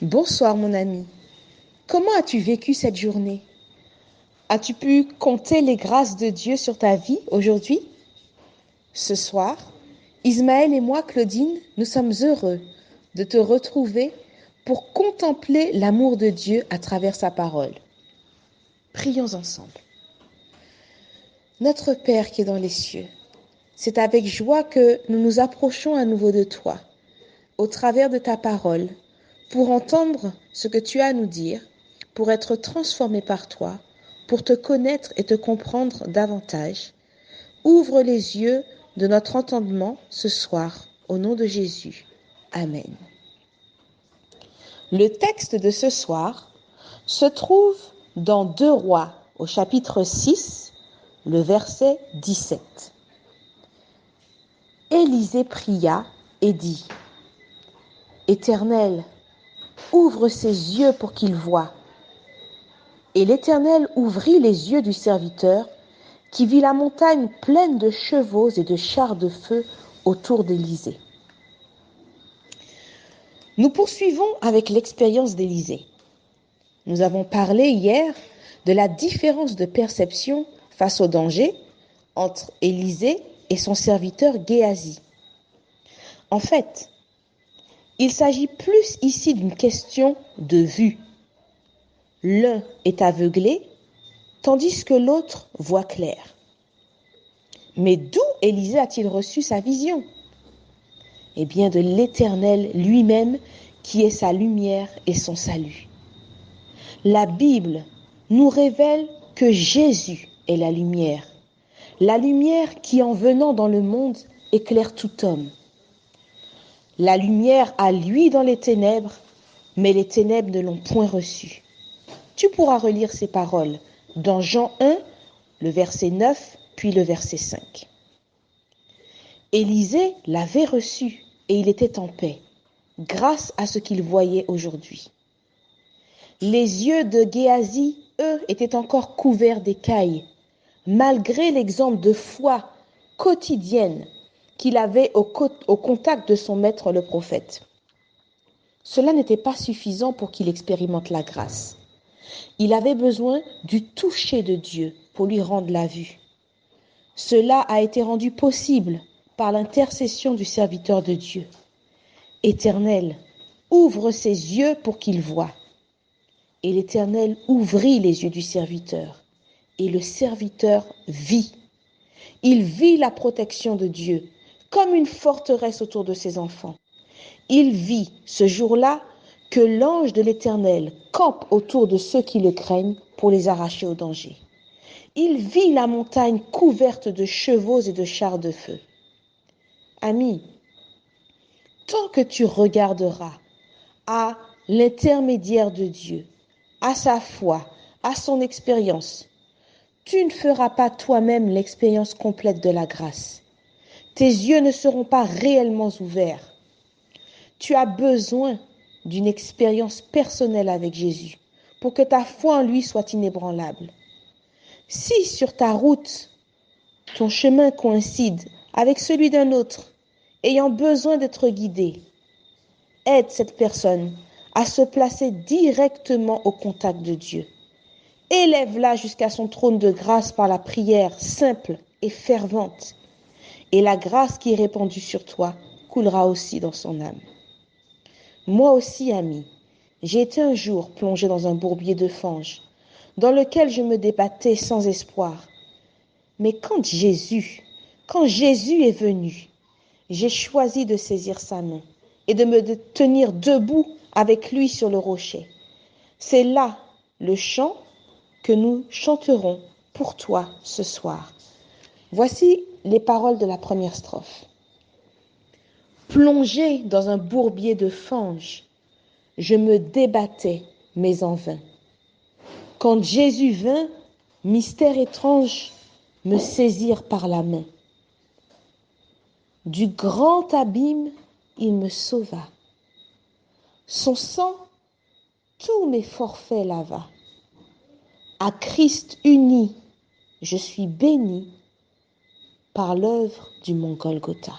Bonsoir mon ami. Comment as-tu vécu cette journée? As-tu pu compter les grâces de Dieu sur ta vie aujourd'hui? Ce soir, Ismaël et moi, Claudine, nous sommes heureux de te retrouver pour contempler l'amour de Dieu à travers sa parole. Prions ensemble. Notre Père qui est dans les cieux, c'est avec joie que nous nous approchons à nouveau de toi, au travers de ta parole, pour entendre ce que tu as à nous dire, pour être transformés par toi, pour te connaître et te comprendre davantage. Ouvre les yeux de notre entendement ce soir, au nom de Jésus. Amen. Le texte de ce soir se trouve dans 2 Rois, au chapitre 6, le verset 17. Élisée pria et dit : « Éternel, ouvre ses yeux pour qu'il voie. » Et l'Éternel ouvrit les yeux du serviteur, qui vit la montagne pleine de chevaux et de chars de feu autour d'Élysée. Nous poursuivons avec l'expérience d'Élysée. Nous avons parlé hier de la différence de perception face au danger entre Élysée et son serviteur Géasi. En fait, il s'agit plus ici d'une question de vue. L'un est aveuglé, tandis que l'autre voit clair. Mais d'où Élisée a-t-il reçu sa vision? Eh bien, de l'Éternel lui-même, qui est sa lumière et son salut. La Bible nous révèle que Jésus est la lumière qui, en venant dans le monde, éclaire tout homme. La lumière a lui dans les ténèbres, mais les ténèbres ne l'ont point reçue. Tu pourras relire ces paroles dans Jean 1, le verset 9, puis le verset 5. Élisée l'avait reçu et il était en paix, grâce à ce qu'il voyait aujourd'hui. Les yeux de Géasi, eux, étaient encore couverts d'écailles, malgré l'exemple de foi quotidienne qu'il avait au contact de son maître le prophète. Cela n'était pas suffisant pour qu'il expérimente la grâce. Il avait besoin du toucher de Dieu pour lui rendre la vue. Cela a été rendu possible par l'intercession du serviteur de Dieu. Éternel, ouvre ses yeux pour qu'il voie. Et l'Éternel ouvrit les yeux du serviteur, et le serviteur vit. Il vit la protection de Dieu, comme une forteresse autour de ses enfants. Il vit ce jour-là que l'ange de l'Éternel campe autour de ceux qui le craignent pour les arracher au danger. Il vit la montagne couverte de chevaux et de chars de feu. Ami, tant que tu regarderas à l'intermédiaire de Dieu, à sa foi, à son expérience, tu ne feras pas toi-même l'expérience complète de la grâce. Tes yeux ne seront pas réellement ouverts. Tu as besoin d'une expérience personnelle avec Jésus pour que ta foi en lui soit inébranlable. Si sur ta route, ton chemin coïncide avec celui d'un autre, ayant besoin d'être guidé, aide cette personne à se placer directement au contact de Dieu. Élève-la jusqu'à son trône de grâce par la prière simple et fervente. Et la grâce qui est répandue sur toi coulera aussi dans son âme. Moi aussi, ami, j'ai été un jour plongé dans un bourbier de fange, dans lequel je me débattais sans espoir. Mais quand Jésus est venu, j'ai choisi de saisir sa main et de me tenir debout avec lui sur le rocher. C'est là le chant que nous chanterons pour toi ce soir. Voici les paroles de la première strophe. Plongé dans un bourbier de fange, je me débattais, mais en vain. Quand Jésus vint, mystère étrange, me saisir par la main. Du grand abîme, il me sauva. Son sang, tous mes forfaits lava. À Christ uni, je suis béni par l'œuvre du mont Golgotha.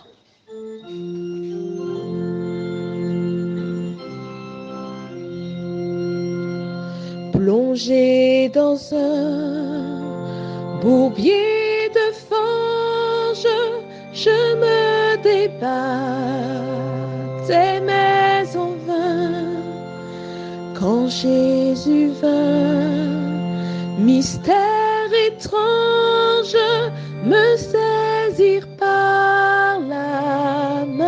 Plongé dans un bourbier de fange, je me débattais, mais en vain. Quand Jésus vint, mystère étrange, me saisir par la main.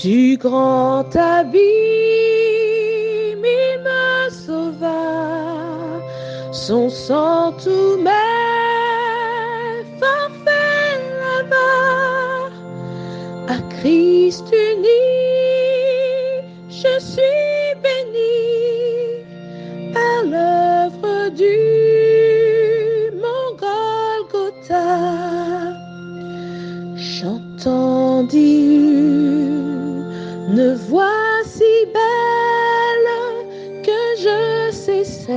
Du grand abîme, il me sauva, son sang tous mes forfaits lava. À Christ uni, je suis béni par l'œuvre du mon Golgotha. J'entendis une voix si belle que je cessais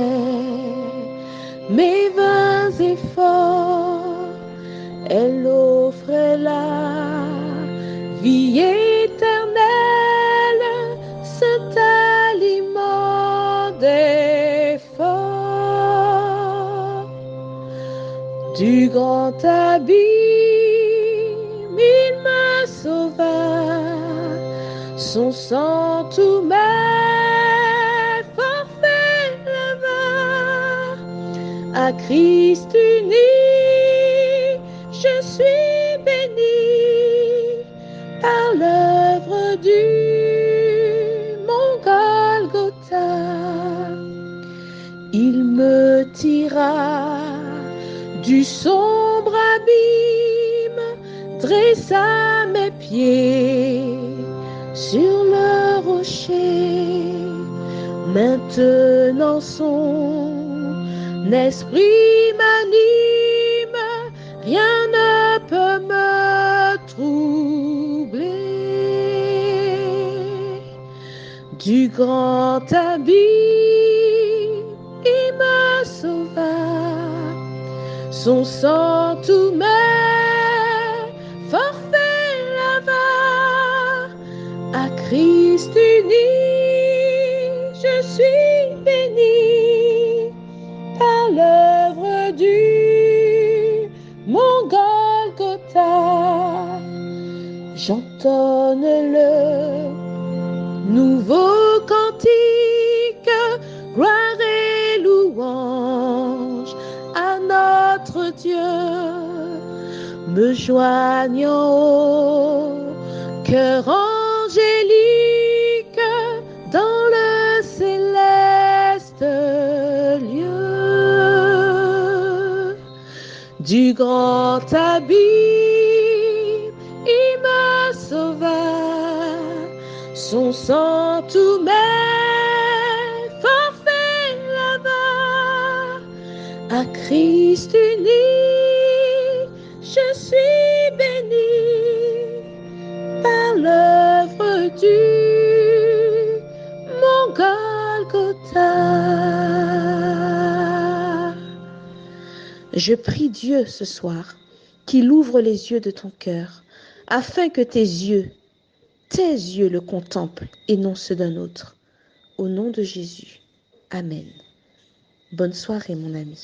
mes vains efforts. Elle offrait la vie éternelle, cet aliment d'effort. Du grand abîme, il me sauva, son sang tous mes forfaits lava. À Christ uni, je suis béni par l'œuvre du mon Golgotha. Il me tira du sombre abîme, dressa mes pieds sur le rocher. Maintenant son esprit m'anime, rien ne peut me troubler. Du grand abîme, il me sauva, son sang tous mes forfaits lava. À Christ uni, je suis béni par l'œuvre du mon Golgotha. J'entonne le nouveau cantique, gloire et louange à notre Dieu, me joignant au cœur angélique dans le céleste lieu. Du grand abîme, il me sauva, son sang tous mes forfaits lava. À Christ uni, je suis béni par l'œuvre du mon Golgotha. Je prie Dieu ce soir qu'il ouvre les yeux de ton cœur afin que tes yeux le contemplent et non ceux d'un autre. Au nom de Jésus. Amen. Bonne soirée mon ami.